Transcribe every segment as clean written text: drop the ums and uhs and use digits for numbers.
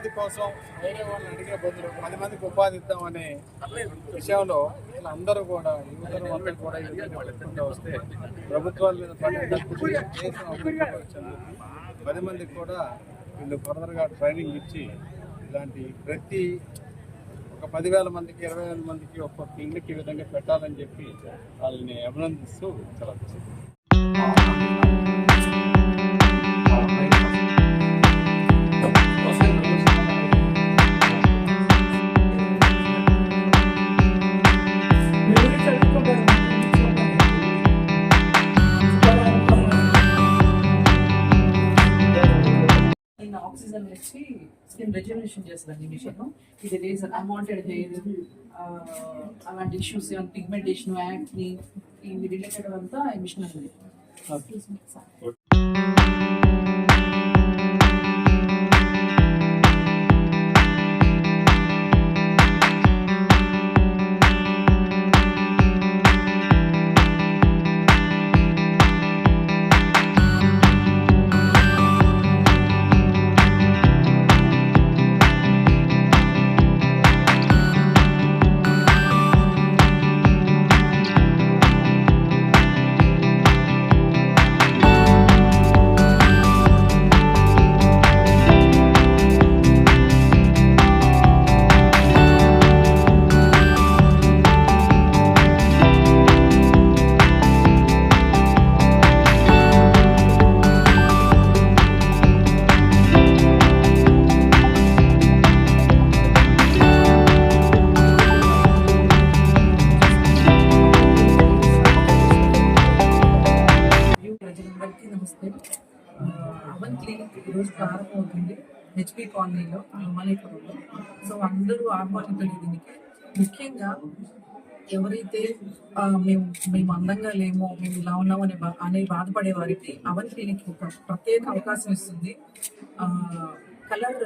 ఉపాధి కోసం వేరే వాళ్ళని అడిగే బదులు 10 మందికి ఉపాధి ఇద్దామనే విషయంలో అందరూ కూడా యువతరం అంతా కూడా పెట్టుకుంటూ వస్తే ప్రభుత్వాల మీద దేశం అభివృద్ధి చెందుతుంది. 10 మందికి కూడా వీళ్ళు ఫర్దర్గా ట్రైనింగ్ ఇచ్చి ఇలాంటి ప్రతి ఒక 10,000 మందికి 20,000 మందికి ఒక్కొక్క క్లినిక్ ఈ విధంగా పెట్టాలని చెప్పి వాళ్ళని అభినందిస్తూ సెలవు. ఆక్సిజన్ వచ్చి స్కిన్ రెజ్యునేషన్ చేస్తుంది మిషన్. ఇది రేజర్ అన్వాంటెడ్ హెయిర్ అలాంటి ఇష్యూస్ పిగ్మెంటేషన్ యాక్ని ఇది రిలేటెడ్ అంతా ఈ మిషన్ అనేది. నమస్తే. అవన్ క్లినిక్ ఈరోజు ప్రారంభమవుతుంది హెచ్పి కాలనీలో మలైపురంలో. సో అందరూ ఆహ్వానితులు దీనికి. ముఖ్యంగా ఎవరైతే మేము అందంగా లేమో, మేము ఇలా ఉన్నామో అనే బాధపడే వారికి అవన్ క్లినిక్ ఒక ప్రత్యేక అవకాశం ఇస్తుంది. కలర్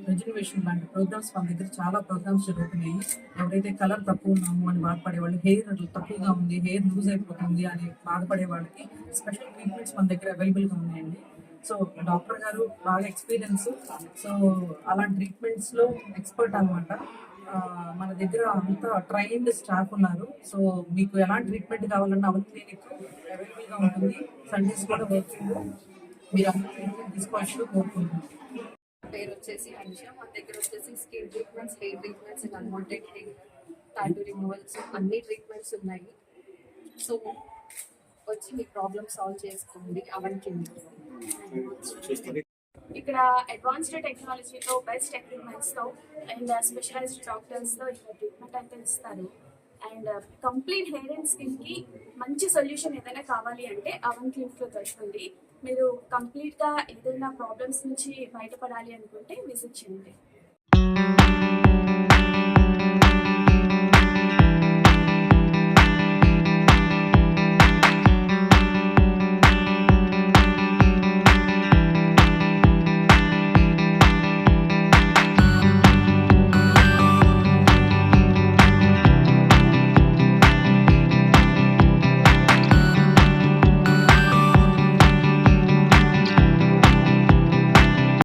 రెజ్యునేషన్ లాంటి ప్రోగ్రామ్స్ మన దగ్గర చాలా ప్రోగ్రామ్స్ జరుగుతున్నాయి. ఎవరైతే కలర్ తక్కువ ఉన్నాము అని బాధపడే వాళ్ళు, హెయిర్ తక్కువగా ఉంది, హెయిర్ లూజ్ అయిపోతుంది అని బాధపడే వాళ్ళకి స్పెషల్ ట్రీట్మెంట్స్ మన దగ్గర అవైలబుల్గా ఉన్నాయండి. సో డాక్టర్ గారు బాగా ఎక్స్పీరియన్స్, సో అలాంటి ట్రీట్మెంట్స్లో ఎక్స్పర్ట్ అనమాట. మన దగ్గర అంతా ట్రైన్డ్ స్టాఫ్ ఉన్నారు. సో మీకు ఎలాంటి ట్రీట్మెంట్ కావాలన్నా అవన్ క్లినిక్ అవైలబుల్గా ఉంటుంది. సండేస్ కూడా వర్కింగ్, మీరు అందరూ ట్రీట్మెంట్ తీసుకోవాల్సి కోరుకుంటున్నాను. పేరు వచ్చేసి అనుష. మన దగ్గర వచ్చేసి skin treatments, hair treatments, unwanted hair, tattoo removals అన్ని ట్రీట్మెంట్స్ ఉన్నాయి. సో వచ్చి మీ ప్రాబ్లమ్ సాల్వ్ చేసుకోండి అవన్ క్లినిక్. ఇక్కడ అడ్వాన్స్డ్ టెక్నాలజీతో బెస్ట్ ఎక్విప్మెంట్స్తో అండ్ స్పెషలైజ్డ్ డాక్టర్స్తో ఇక్కడ ట్రీట్మెంట్ అయితే ఇస్తారు. అండ్ కంప్లీట్ హెయిర్ అండ్ స్కిన్కి మంచి సొల్యూషన్ ఏదైనా కావాలి అంటే అవన్ క్లినిక్లో దొరుకుతుంది. మీరు కంప్లీట్గా ఏదైనా ప్రాబ్లమ్స్ నుంచి బయటపడాలి అనుకుంటే విజిట్ చేయండి.